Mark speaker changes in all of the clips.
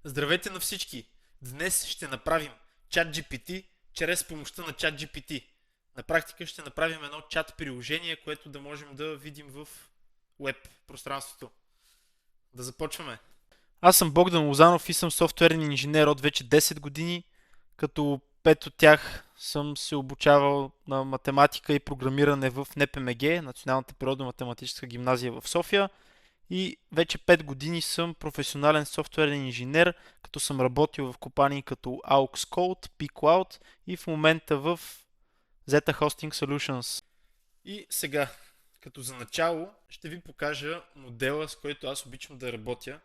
Speaker 1: Здравейте на всички! Днес ще направим ChatGPT чрез помощта на ChatGPT. На практика ще направим едно чат приложение, което да можем да видим в веб пространството. Да започваме. Аз съм Богдан Лозанов и съм софтуерен инженер от вече 10 години, като 5 от тях съм се обучавал на математика и програмиране в НПМГ, Националната природно-математическа гимназия в София. И вече 5 години съм професионален софтуерен инженер, като съм работил в компании като AUX Code, P-Cloud и в момента в Zeta Hosting Solutions. И сега, като за начало, ще ви покажа модела, с който аз обичам да работя.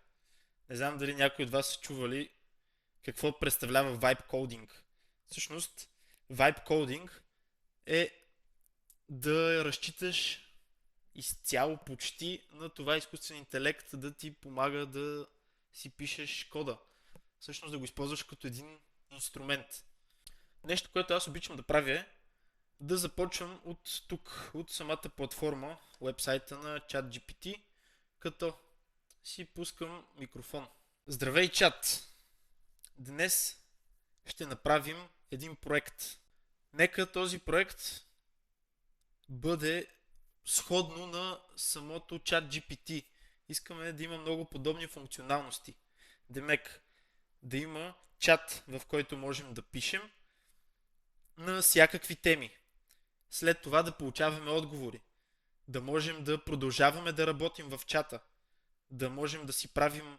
Speaker 1: Не знам дали някой от вас са чували какво представлява Vibe Coding. Всъщност, Vibe Coding е да разчиташ изцяло почти на това изкуствен интелект да ти помага да си пишеш кода. Всъщност да го използваш като един инструмент. Нещо, което аз обичам да правя е да започвам от тук, от самата платформа, вебсайта на ChatGPT, като си пускам микрофон. Здравей, чат! Днес ще направим един проект. Нека този проект бъде сходно на самото ChatGPT. Искаме да има много подобни функционалности. Демек, да има чат, в който можем да пишем на всякакви теми. След това да получаваме отговори. Да можем да продължаваме да работим в чата. Да можем да си правим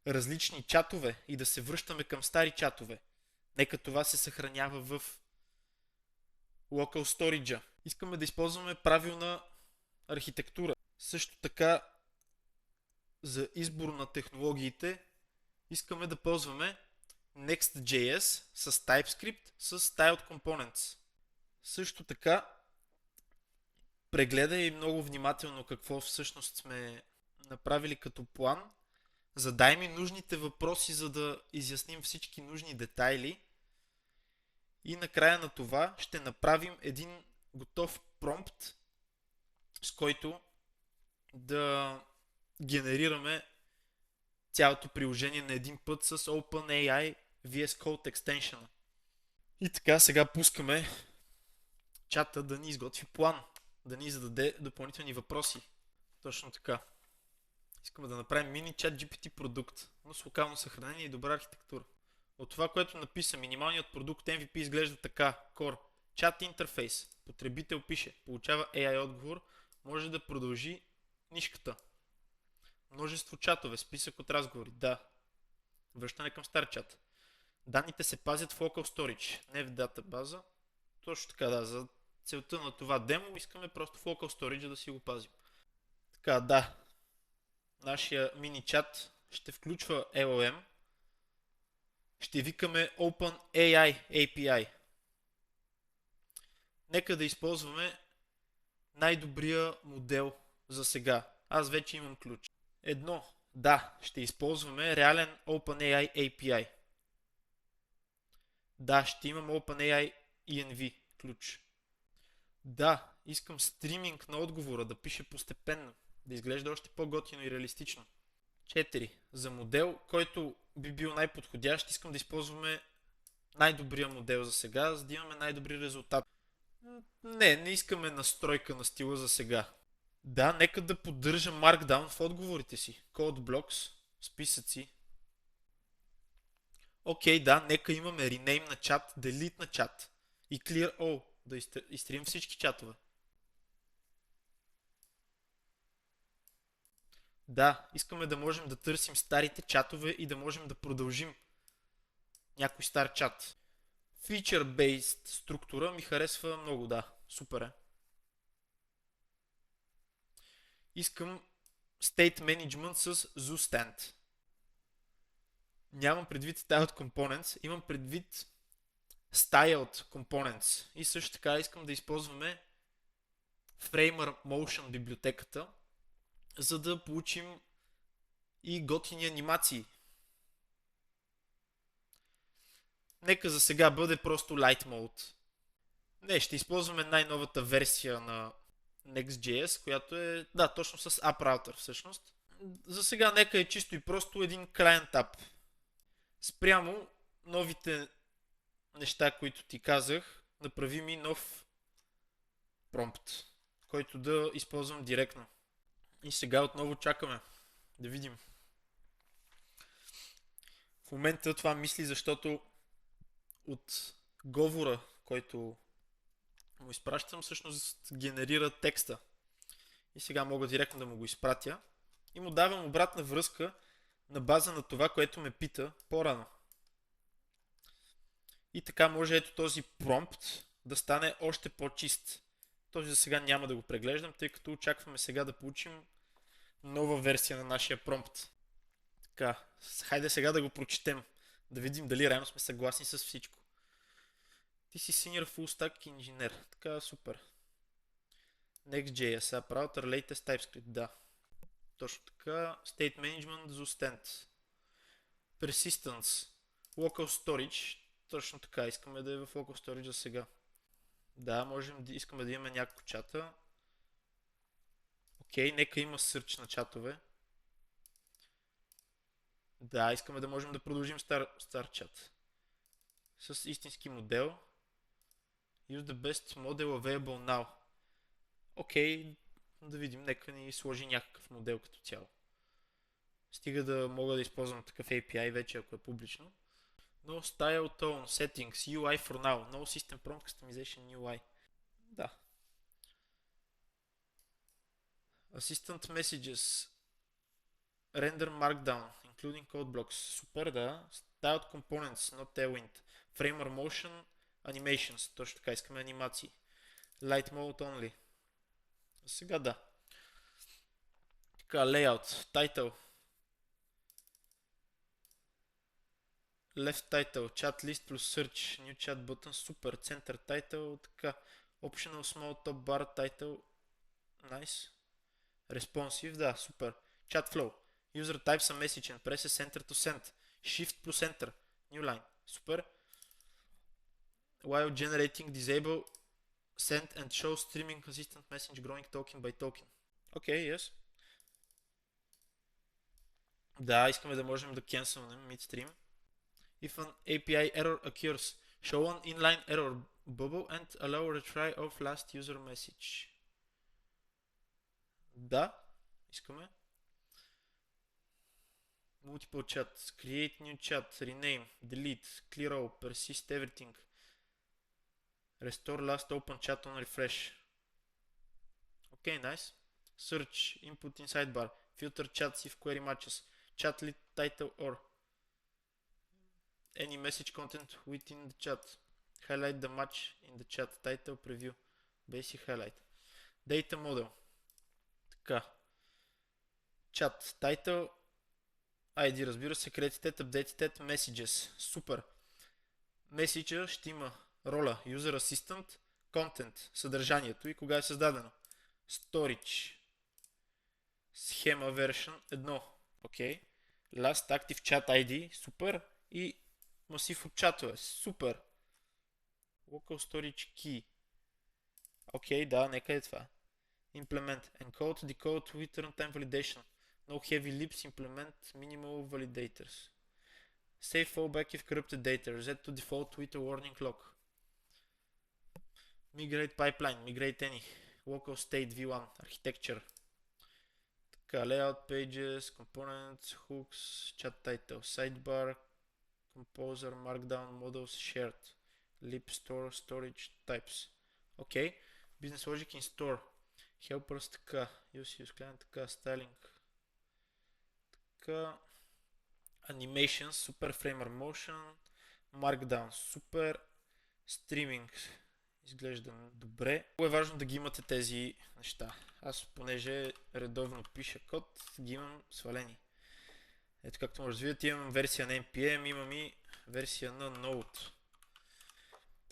Speaker 1: различни чатове и да се връщаме към стари чатове. Нека това се съхранява в Local Storage. Искаме да използваме правилна архитектура. Също така за избор на технологиите искаме да ползваме Next.js с TypeScript с Styled Components. Също така прегледай много внимателно какво всъщност сме направили като план. Задай ми нужните въпроси, за да изясним всички нужни детайли. И накрая на това ще направим един готов промпт, с който да генерираме цялото приложение на един път с OpenAI VS Code Extension. И така, сега пускаме чата да ни изготви план, да ни зададе допълнителни въпроси. Точно така. Искаме да направим мини чат GPT продукт, но с локално съхранение и добра архитектура. От това, което написа, минималният продукт MVP изглежда така. Core. Чат интерфейс. Потребител пише. Получава AI отговор. Може да продължи нишката. Множество чатове. Списък от разговори. Да. Връщане към стар чат. Данните се пазят в Local Storage, не в датабаза. Точно така, да. За целта на това демо искаме просто в Local Storage да си го пазим. Така, да. Нашия мини чат ще включва LLM. Ще викаме OpenAI API. Нека да използваме най-добрия модел за сега. Аз вече имам ключ. Едно. Да, ще използваме реален OpenAI API. Да, ще имам OpenAI ENV ключ. Да, искам стриминг на отговора да пише постепенно, да изглежда още по-готино и реалистично. 4. За модел, който би бил най-подходящ, искам да използваме най-добрия модел за сега, за да имаме най-добри резултати. Не искаме настройка на стила за сега. Да, нека да поддържа Markdown в отговорите си. Code blocks, списъци. Окей, да, нека имаме rename на чат, delete на чат и clear all, да изтрием всички чатове. Да, искаме да можем да търсим старите чатове и да можем да продължим някой стар чат. Feature-based структура ми харесва много, да. Супер е. Искам State Management с ZooStand. Нямам предвид Styled Components, имам предвид Styled Components. И също така искам да използваме Framer Motion библиотеката, за да получим и готини анимации. Нека за сега бъде просто Light Mode. Не, ще използваме най-новата версия на Next.js, която е, да, точно с App Router всъщност. За сега нека е чисто и просто един Client App. Спрямо новите неща, които ти казах, направи ми нов промпт, който да използвам директно. И сега отново чакаме да видим. В момента това мисли, защото от говора, който му изпращам, всъщност генерира текста. И сега мога директно да му го изпратя. И му давам обратна връзка на база на това, което ме пита по-рано. И така може ето този промпт да стане още по-чист. Този за сега няма да го преглеждам, тъй като очакваме сега да получим нова версия на нашия промпт. Така, хайде сега да го прочетем. Да видим дали реално сме съгласни с всичко. Ти си Senior Full Stack инженер. Така, супер. Next.js, Router Latest TypeScript, да. Точно така. State Management, Zustent. Persistence. Local Storage. Точно така, искаме да е в Local Storage за сега. Да, искаме да имаме няколко чата. Окей, нека има search на чатове. Да, искаме да можем да продължим стар чат. С истински модел. Use the best model available now. Окей, да видим, нека ни сложи някакъв модел като цяло. Стига да мога да използвам такъв API вече, ако е публично. No style tone, settings, UI for now. No system prompt customization UI. Да. Assistant messages. Render markdown, including code blocks. Супер, да. Styled components, not tailwind. Framer motion, animations. Точно така, искаме анимации. Light mode only. Сега да. Така, layout, title. Left title, chat list плюс search, new chat button, супер, center title, така. Optional small top bar title, nice. Responsive, да, супер. Chat flow, user types a message and presses enter to send. Shift плюс enter, new line, супер. While generating disable send and show streaming consistent message growing token by token. Окей, yes. Да, искаме да можем да cancelнем midstream. If an API error occurs, show an inline error bubble and allow retry of last user message. Да, искаме. Multiple chat, create new chat, rename, delete, clear all, persist everything. Restore last open chat on refresh. Okay, nice. Search, input in sidebar, filter chats if query matches, chat lead title or any message content within the chat. Highlight the match in the chat title preview. Basic highlight. Data model. Така. Chat title. ID, разбира се, created, updated, messages. Супер. Меседжа ще има роля User Assistant, Content, съдържанието и кога е създадено. Storage. Схема version 1. Окей. Last active chat ID. Супер. И масив от чатове. Супер. Local Storage Key. Окей, да, нека е това. Implement. Encode, decode with runtime validation. No heavy lips. Implement minimal validators. Save fallback if corrupted data. Reset to default with a warning lock. Migrate pipeline. Migrate any. Local state v1. Architecture. Така, layout pages, components, hooks, chat title, sidebar, composer, markdown, models, shared, lib store, storage, types. Окей. Business logic in store. Helpers, така. Use client, така. Styling. Така. Animations, super framer motion, markdown, супер. Streaming. Изглежда добре. Много е важно да ги имате тези неща. Аз, понеже редовно пиша код, ги имам свалени. Ето както може да видите, имам версия на NPM, имам и версия на Node.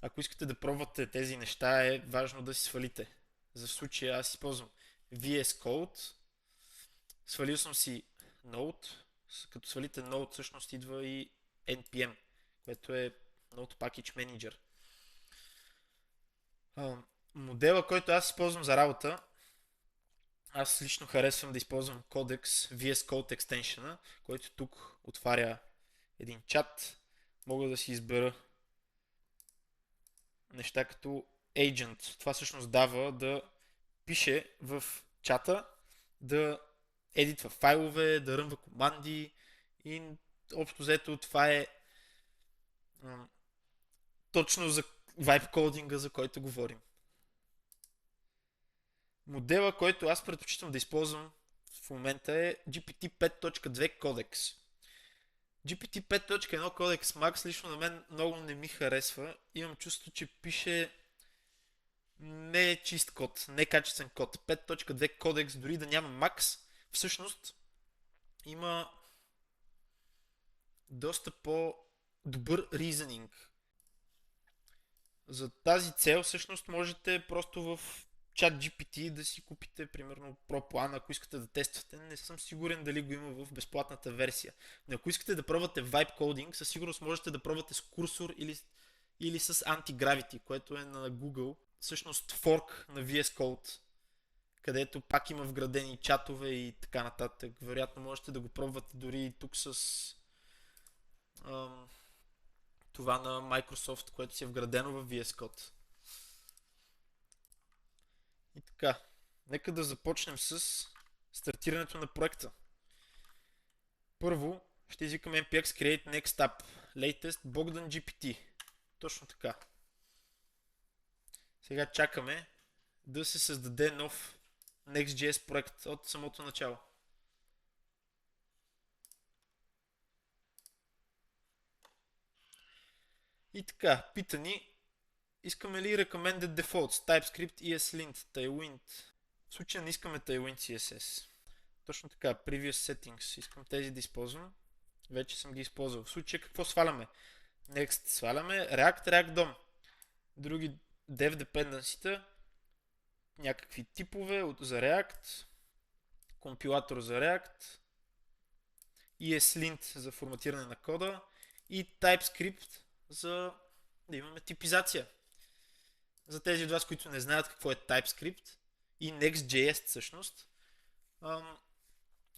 Speaker 1: Ако искате да пробвате тези неща, е важно да си свалите. За случая аз използвам VS Code. Свалил съм си Node. Като свалите Node, всъщност идва и NPM, което е Node Package Manager. Модела, който аз използвам за работа, аз лично харесвам да използвам Codex VS Code Extension, който тук отваря един чат, мога да си избера неща като agent. Това всъщност дава да пише в чата, да едитва файлове, да рънва команди и общо взето това е точно за vibe кодинга, за който говорим. Модела, който аз предпочитам да използвам в момента е GPT 5.2 Codex. GPT 5.1 Codex Max лично на мен много не ми харесва. Имам чувство, че пише не е чист код, не е качествен код. 5.2 Codex, дори да няма Max, всъщност има доста по-добър reasoning. За тази цел всъщност можете просто в ChatGPT да си купите примерно Pro Plan, ако искате да тествате. Не съм сигурен дали го има в безплатната версия. Но ако искате да пробвате Vibe Coding, със сигурност можете да пробвате с Cursor или с Anti-Gravity, което е на Google. Всъщност форк на VS Code, където пак има вградени чатове и така нататък. Вероятно можете да го пробвате дори и тук с това на Microsoft, което си е вградено в VS Code. И така, нека да започнем с стартирането на проекта. Първо ще извикам npx create next app latest Bogdan GPT. Точно така. Сега чакаме да се създаде нов Next.js проект от самото начало. И така, пита ни, искаме ли recommended defaults, TypeScript, ESLint, Tailwind. В случая не искаме Tailwind CSS. Точно така, previous settings, искам тези да използвам. Вече съм ги използвал. В случая какво сваляме? Next сваляме React, React DOM. Други dev dependency-та, някакви типове за React, компилатор за React, ESLint за форматиране на кода и TypeScript за да имаме типизация. За тези от вас, които не знаят какво е TypeScript и Next.js всъщност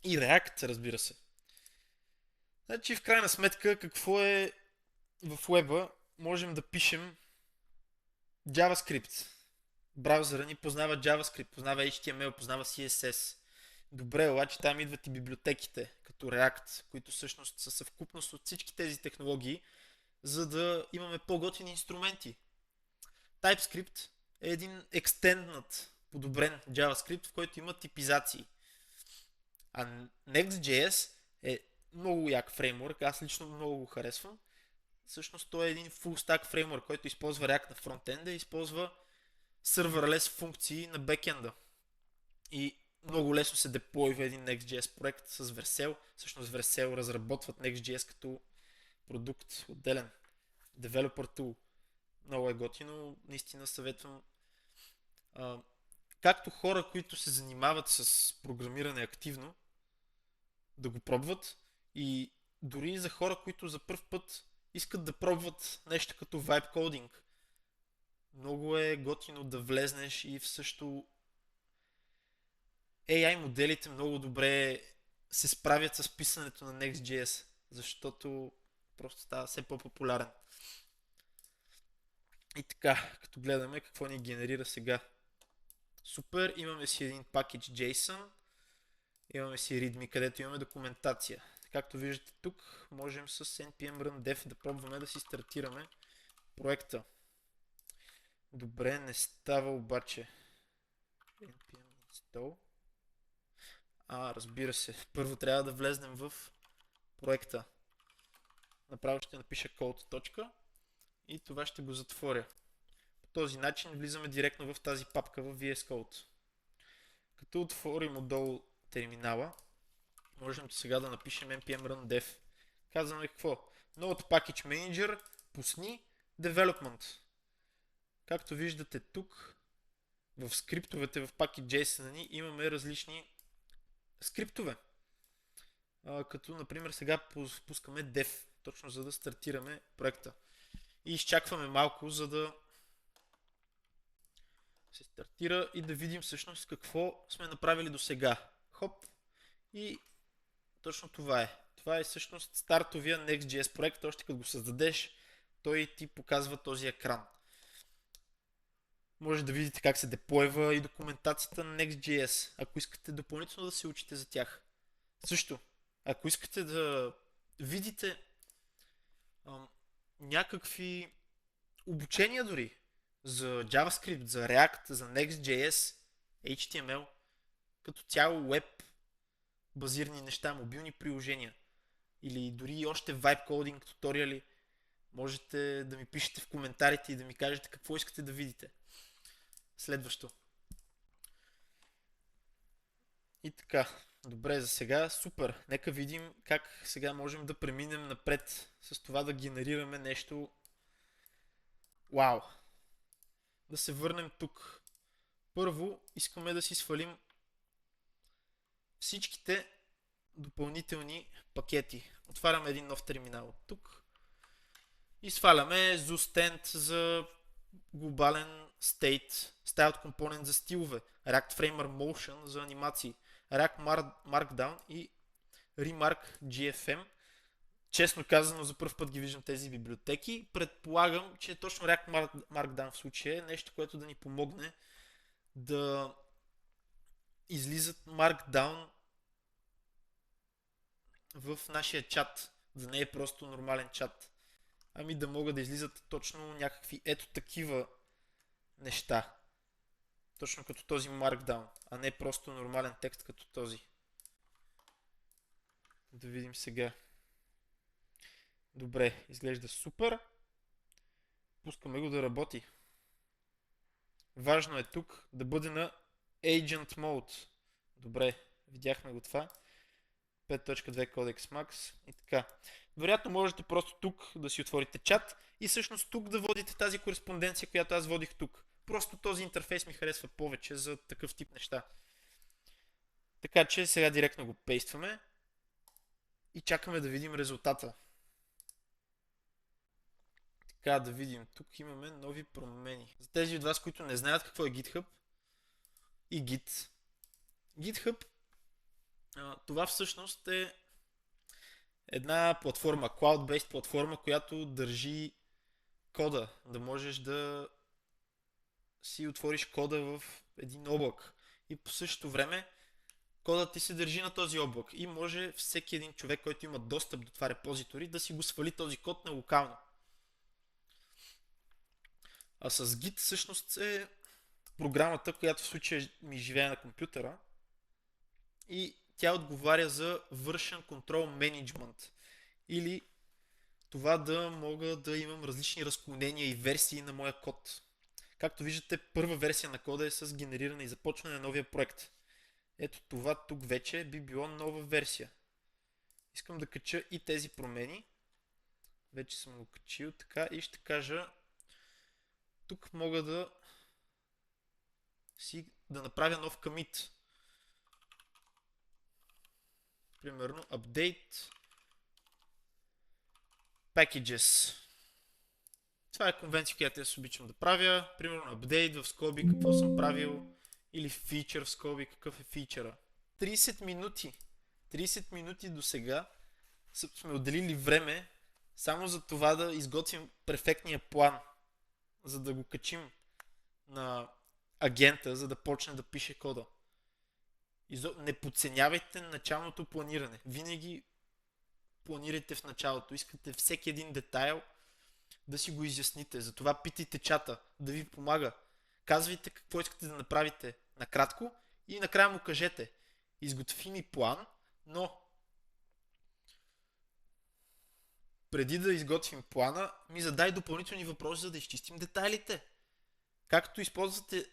Speaker 1: и React, разбира се. Значи в крайна сметка какво е в web-а? Можем да пишем JavaScript. Браузъра ни познава JavaScript, познава HTML, познава CSS. Добре, обаче там идват и библиотеките, като React, които всъщност са съвкупност от всички тези технологии, за да имаме по-готини инструменти. TypeScript е един екстенднат, подобрен JavaScript, в който има типизации. А Next.js е много як фреймворк, аз лично много го харесвам. Всъщност той е един full stack фреймворк, който използва React на фронтенда и използва serverless функции на бекенда. И много лесно се деплойва един Next.js проект с Vercel. Всъщност Vercel разработват Next.js като продукт отделен. Developer tool. Много е готино. Наистина съветвам както хора, които се занимават с програмиране активно, да го пробват, и дори за хора, които за първ път искат да пробват нещо като vibe coding. Много е готино да влезнеш и в също AI моделите много добре се справят с писането на Next.js, защото просто става все по-популярен. И така, като гледаме какво ни генерира сега. Супер, имаме си един package JSON, имаме си readme, където имаме документация. Както виждате тук, можем с npm run dev да пробваме да си стартираме проекта. Добре, не става обаче. npm install. Разбира се, първо трябва да влезнем в проекта. Направо ще напиша code. И това ще го затворя. По този начин влизаме директно в тази папка в VS Code. Като отворим отдолу терминала, можем сега да напишем npm run dev. Казваме какво? Node Package Manager, пусни Development. Както виждате тук, в скриптовете в Package.json ни имаме различни скриптове. Като например сега пускаме dev, точно за да стартираме проекта. И изчакваме малко, за да се стартира и да видим всъщност какво сме направили до сега. Хоп! И точно това е. Това е всъщност стартовия Next.js проект. Още като го създадеш, той ти показва този екран. Може да видите как се деплойва и документацията на Next.js, ако искате допълнително да се учите за тях. Също, ако искате да видите някакви обучения дори за JavaScript, за React, за Next.js, HTML, като цяло web базирани неща, мобилни приложения или дори още vibe coding туториали, можете да ми пишете в коментарите и да ми кажете какво искате да видите. Следващо. И така, добре за сега, супер. Нека видим как сега можем да преминем напред с това да генерираме нещо. Вау! Да се върнем тук. Първо искаме да си свалим всичките допълнителни пакети. Отваряме един нов терминал тук и сваляме ZooStand за глобален state, Styled Component за стилове, React Framer Motion за анимации, React Markdown и Remark GFM. Честно казано, за първ път ги виждам тези библиотеки. Предполагам, че точно React Markdown в случая е нещо, което да ни помогне да излизат Markdown в нашия чат, да не е просто нормален чат, ами да могат да излизат точно някакви ето такива неща. Точно като този Markdown, а не просто нормален текст като този. Да видим сега. Добре, изглежда супер. Пускаме го да работи. Важно е тук да бъде на Agent Mode. Добре, видяхме го това. 5.2 Codex Max и така. Вероятно можете просто тук да си отворите чат и всъщност тук да водите тази кореспонденция, която аз водих тук. Просто този интерфейс ми харесва повече за такъв тип неща. Така че сега директно го пействаме и чакаме да видим резултата. Така, да видим. Тук имаме нови промени. За тези от вас, които не знаят какво е GitHub и Git. GitHub, това всъщност е една платформа, cloud-based платформа, която държи кода. Да можеш да си отвориш кода в един облак. И по същото време кодът ти се държи на този облак. И може всеки един човек, който има достъп до това репозитори, да си го свали този код на локално. А с Git всъщност е програмата, която в случая ми живее на компютъра и тя отговаря за Version Control Management или това да мога да имам различни разклонения и версии на моя код. Както виждате, първа версия на кода е с генериране и започване на новия проект. Ето това тук вече би било нова версия. Искам да кача и тези промени. Вече съм го качил така и ще кажа тук мога да направя нов commit. Примерно update packages. Това е конвенция, която аз обичам да правя. Примерно update в скоби какво съм правил или feature в скоби какъв е фичъра. 30 минути. 30 минути до сега сме отделили време само за това да изготвим перфектния план, за да го качим на агента, за да почне да пише кода. Не подценявайте началното планиране. Винаги планирайте в началото. Искате всеки един детайл да си го изясните. Затова питайте чата да ви помага. Казвайте какво искате да направите накратко и накрая му кажете. Изготви ми план, но преди да изготвим плана, ми задай допълнителни въпроси, за да изчистим детайлите. Както използвате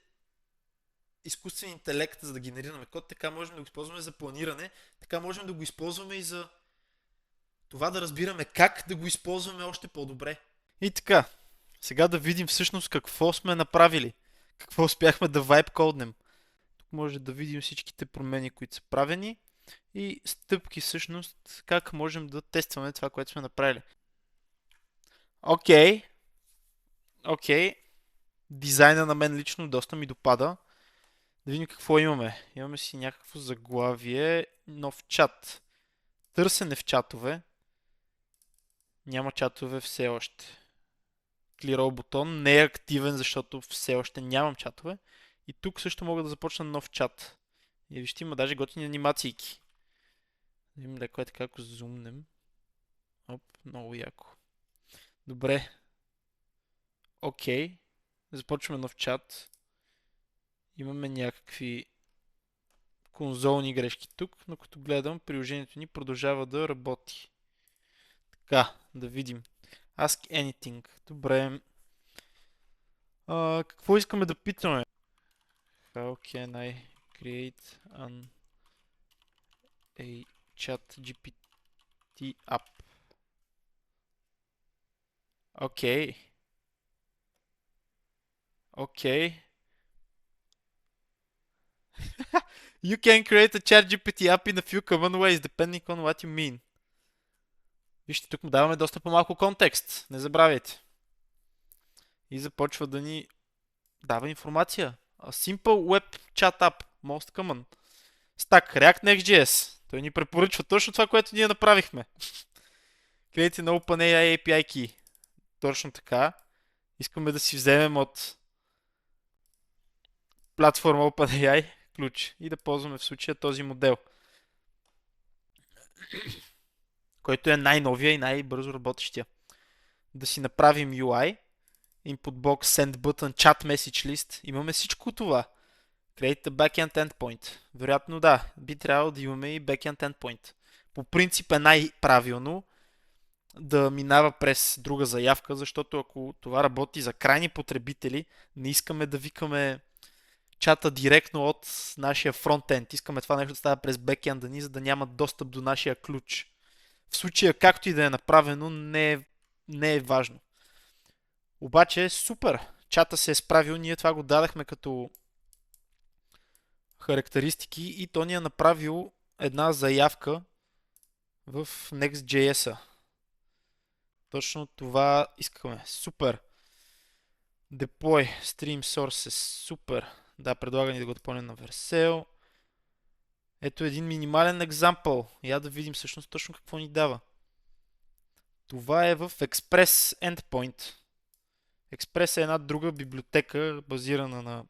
Speaker 1: изкуствен интелект, за да генерираме код, така можем да го използваме за планиране, така можем да го използваме и за това да разбираме как да го използваме още по-добре. И така, сега да видим всъщност какво сме направили, какво успяхме да vibe коднем. Тук може да видим всичките промени, които са правени и стъпки всъщност как можем да тестваме това, което сме направили. Окей. Дизайна на мен лично доста ми допада. Да видим какво имаме. Имаме си някакво заглавие, нов чат. Търсене в чатове. Няма чатове все още. Clear All бутон не е активен, защото все още нямам чатове. И тук също мога да започна нов чат. И вижте, има даже готини анимациики. Видим леко е така, ако зумнем. Оп, много яко. Добре. Окей. Започваме нов чат. Имаме някакви конзолни грешки тук, но като гледам, приложението ни продължава да работи. Така, да видим. Ask anything. Добре. Какво искаме да питаме? How can I create a chat GPT app? Окей. Окей. You can create a chat GPT app in a few common ways, depending on what you mean. Вижте, тук му даваме доста по-малко контекст. Не забравяйте. И започва да ни дава информация. A simple web chat app. Most common. Stack. React Next.js. Той ни препоръчва точно това, което ние направихме. Create an OpenAI API key. Точно така. Искаме да си вземем от платформа OpenAI ключ и да ползваме в случая този модел, който е най-новия и най-бързо работещия. Да си направим UI, input box, send button, chat message list. Имаме всичко това. Create a backend endpoint. Вероятно да, би трябвало да имаме и backend endpoint. По принцип е най-правилно да минава през друга заявка, защото ако това работи за крайни потребители, не искаме да викаме чата директно от нашия фронтенд. Искаме това нещо да става през бекенда ни, за да нямат достъп до нашия ключ. В случая, както и да е направено, не е важно. Обаче, супер! Чата се е справил, ние това го дадахме като характеристики и то ни е направил една заявка в Next.js-а. Точно това искаме. Супер! Deploy Stream Sources. Супер! Да, предлага ни да го допълним на Vercel. Ето един минимален екзампъл. Я да видим всъщност точно какво ни дава. Това е в Express Endpoint. Express е една друга библиотека, базирана на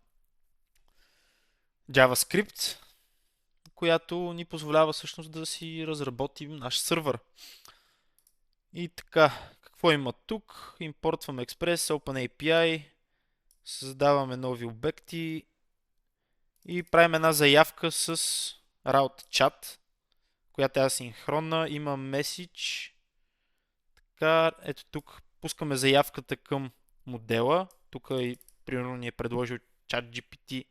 Speaker 1: JavaScript, която ни позволява всъщност да си разработим наш сървър. И така, какво има тук? Импортваме Express, OpenAPI, създаваме нови обекти и правим една заявка с route chat, която е асинхронна, има message. Така, ето тук пускаме заявката към модела. Тук и примерно ни е предложил ChatGPT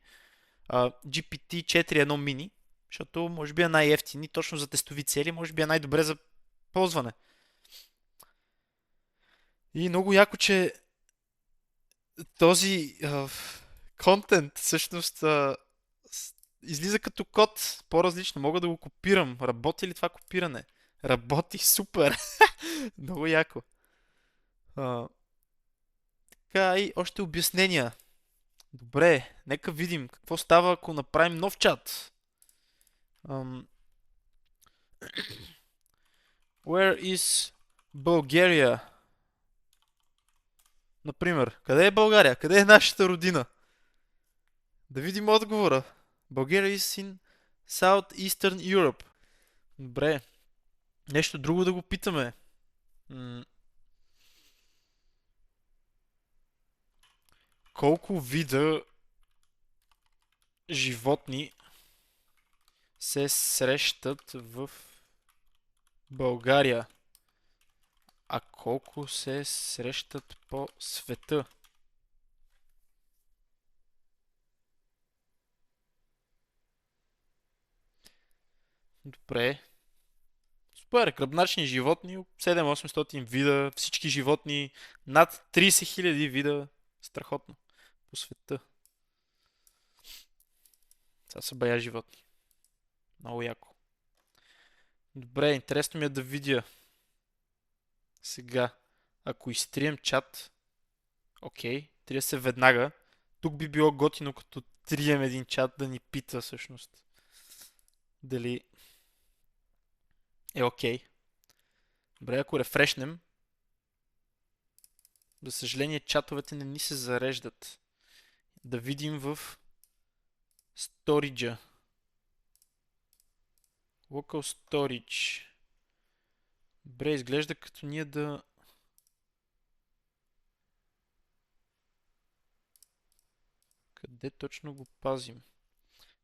Speaker 1: GPT 4.1 mini, защото може би е най-ефтини, точно за тестови цели, може би е най-добре за ползване. И много яко, че този контент всъщност излиза като код, по-различно. Мога да го копирам. Работи ли това копиране? Работи супер! Много яко. Така и още обяснения. Добре, нека видим какво става, ако направим нов чат. Where is Bulgaria? Например, къде е България? Къде е нашата родина? Да видим отговора. Bulgaria is in Southeastern Europe. Добре. Нещо друго да го питаме. Колко вида животни се срещат в България? А колко се срещат по света? Добре. Супер, кръбначни животни, 7-800 вида, всички животни, над 30 000 вида. Страхотно. По света. Това са бая животни. Много яко. Добре, интересно ми е да видя сега, ако изтрием чат, окей, трия се веднага. Тук би било готино, като трием един чат да ни пита всъщност дали окей. Добре, ако рефрешнем, за съжаление чатовете не ни се зареждат. Да видим в сториджа. Local storage. Добре, изглежда като ние да... Къде точно го пазим?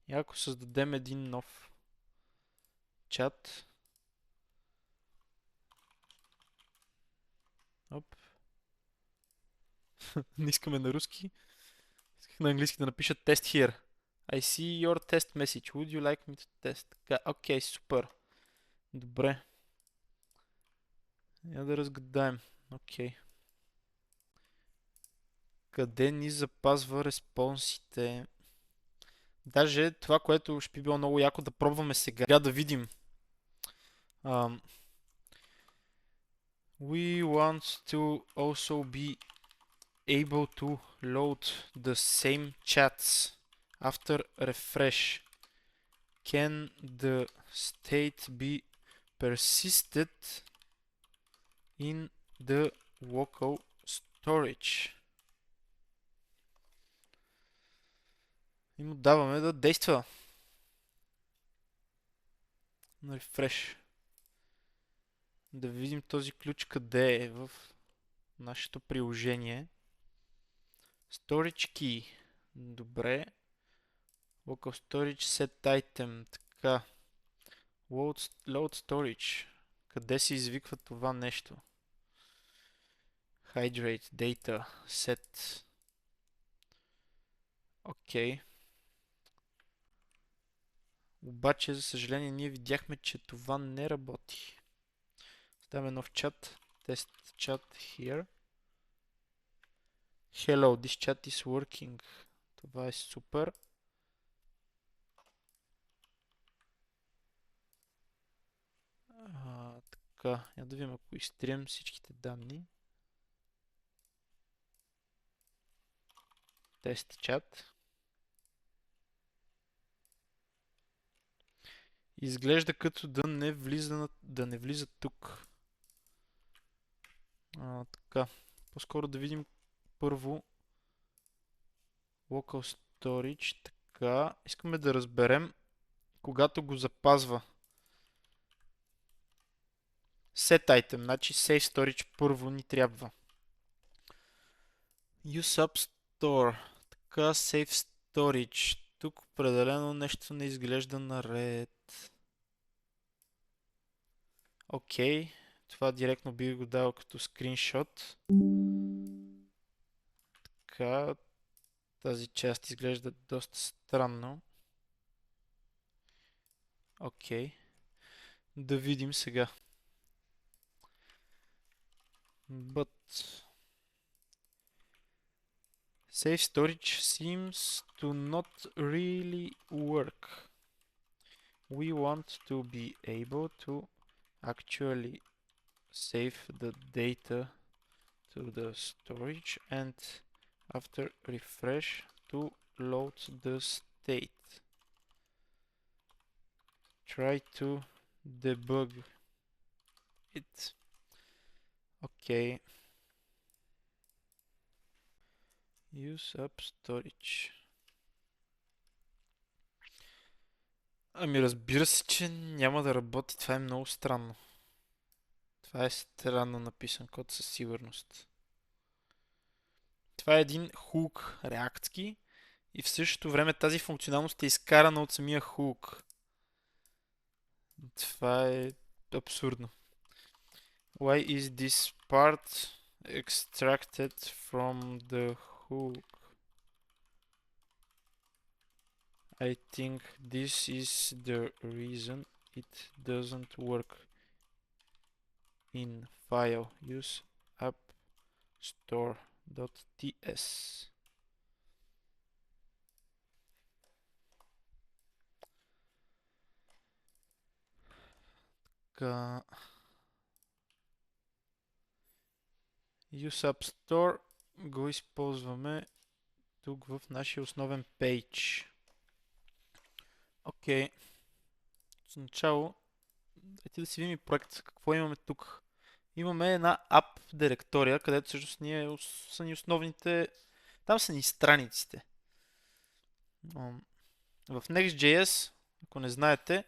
Speaker 1: И ако създадем един нов чат. Оп. Не искаме на руски. Исках на английски да напиша test here. I see your test message. Would you like me to test? Така, окей, супер. Добре. Я да разгадаем. Окей. Къде ни запазва респонсите? Даже това, което ще би било много яко да пробваме сега, да видим. We want to also be able to load the same chats after refresh. Can the state be persisted in the local storage? И му даваме да действа на рефреш. Да видим този ключ къде е в нашето приложение. Storage key. Добре. Local storage set item. Така. Load storage. Къде се извиква това нещо? Hydrate data set. Окей. Обаче, за съжаление, ние видяхме, че това не работи. Ставаме нов чат. Test chat here. Hello, this chat is working. Това е супер. Така, я да видим, ако изтрием всичките данни. Тест чат. Изглежда като да не влиза тук. Така. По-скоро да видим първо Local Storage. Така. Искаме да разберем когато го запазва. Set item. Значи Save Storage първо ни трябва. Use App Store. Така. Save Storage. Тук определено нещо не изглежда наред. Окей. Това директно би го дал като скриншот. Така. Тази част изглежда доста странно. Окей. Да видим сега. But Save Storage seems to not really work. We want to be able to actually save the data to the storage and after refresh to load the state. Try to debug it. Okay. Use App Storage. Ами разбира се, че няма да работи. Това е много странно. Това е странно написан код със сигурност. Това е един хук реактски и в същото време тази функционалност е изкарана от самия хук. Това е абсурдно. Why is this part extracted from the hook? I think this is the reason it doesn't work. In file use app store.ts. Така. Use App Store го използваме тук в нашия основен пейдж. Окей. За начало Дайте да си видим и проект. Какво имаме тук? Имаме една app директория, където всъщност са ни основните... Там са ни страниците. В Next.js, ако не знаете,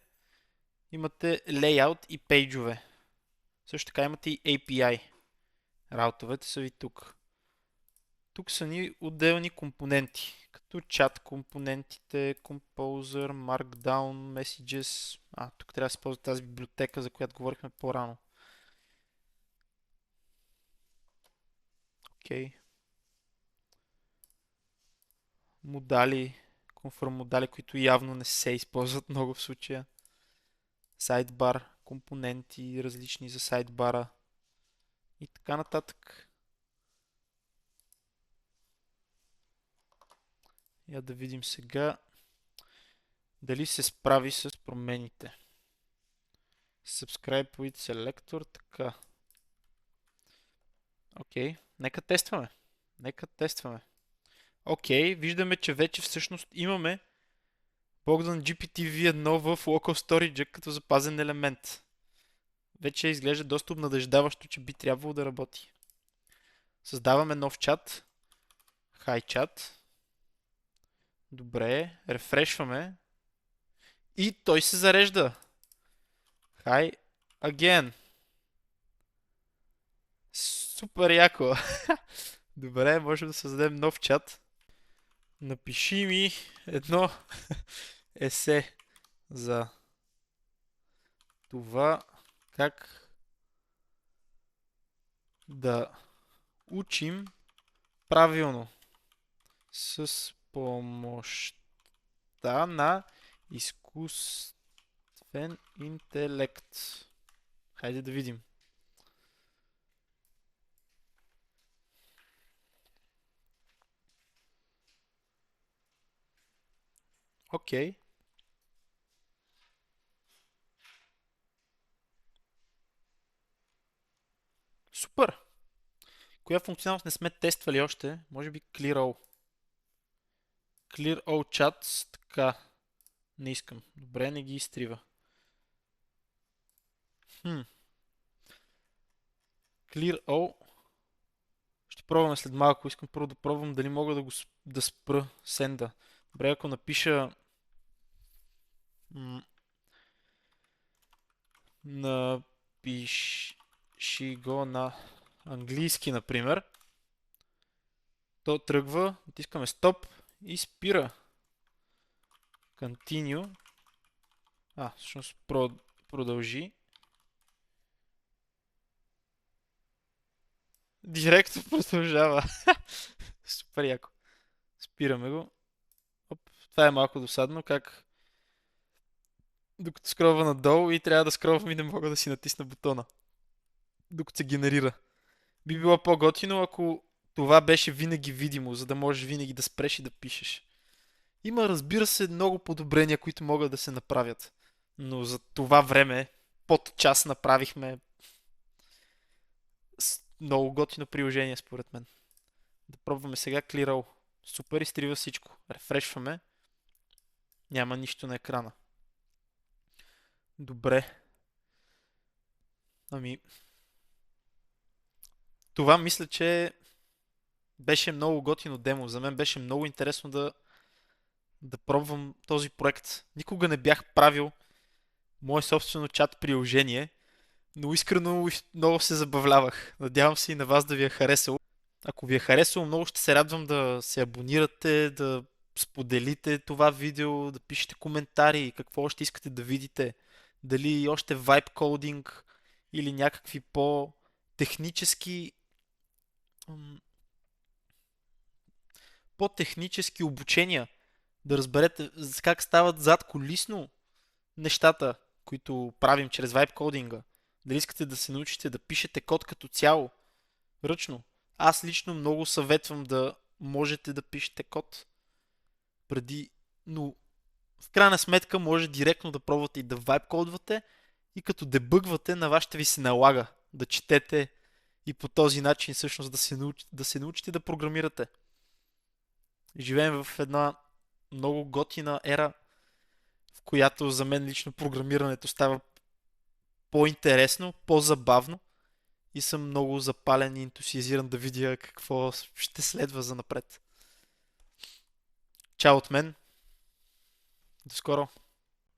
Speaker 1: имате layout и пейджове. Също така имате и API. Раутовете са ви тук. Тук са ни отделни компоненти, като чат компонентите, Composer, Markdown, Messages. Тук трябва да се ползва тази библиотека, за която говорихме по-рано. Окей. Модали, конформ модали, които явно не се използват много в случая. Сайдбар, компоненти различни за сайдбара и така нататък. Я да видим сега дали се справи с промените. Subscribe with Selector, така. Окей, нека тестваме. Окей, виждаме, че вече всъщност имаме Bogdan GPT V1 в Local Storage като запазен елемент. Вече изглежда доста обнадеждаващо, че би трябвало да работи. Създаваме нов чат. Hi чат. Добре, рефрешваме. И той се зарежда. Hi again. Супер яко. Добре, можем да създадем нов чат. Напиши ми едно есе за това как да учим правилно с помощта на изкуствен интелект. Хайде да видим. Окей. Супер! Коя функционалност не сме тествали още? Може би Clear All. Clear All Chats. Така. Не искам. Добре, не ги изтрива. Clear All. Ще пробваме след малко. Искам първо да пробвам дали мога да спра сенда. Добре, ако напиша напиши го на английски, например. То тръгва, натискаме стоп и спира. Continue. Всъщност продължи. Директно продължава. Супер яко. Спираме го. Това е малко досадно, как докато скролва надолу и трябва да скролвам и не мога да си натисна бутона. Докато се генерира. Би било по-готино, ако това беше винаги видимо, за да можеш винаги да спреш и да пишеш. Има, разбира се, много подобрения, които могат да се направят. Но за това време, под час направихме много готино приложение, според мен. Да пробваме сега Clear All. Супер, изтрива всичко. Рефрешваме. Няма нищо на екрана. Добре. Това мисля, че беше много готино демо. За мен беше много интересно да пробвам този проект. Никога не бях правил мое собствено чат приложение, но искрено много се забавлявах. Надявам се и на вас да ви е харесало. Ако ви е харесало, много ще се радвам да се абонирате, да споделите това видео, да пишете коментари, какво още искате да видите. Дали още vibe coding или някакви по-технически обучения. Да разберете как стават задкулисно нещата, които правим чрез vibe кодинга. Дали искате да се научите да пишете код като цяло, ръчно. Аз лично много съветвам да можете да пишете код но в крайна сметка може директно да пробвате и да vibe кодвате и като дебъгвате на вас ще ви се налага да четете и по този начин всъщност да се научите да програмирате. Живеем в една много готина ера, в която за мен лично програмирането става по-интересно, по-забавно и съм много запален и ентусиазиран да видя какво ще следва за напред. Чао от мен. До скоро.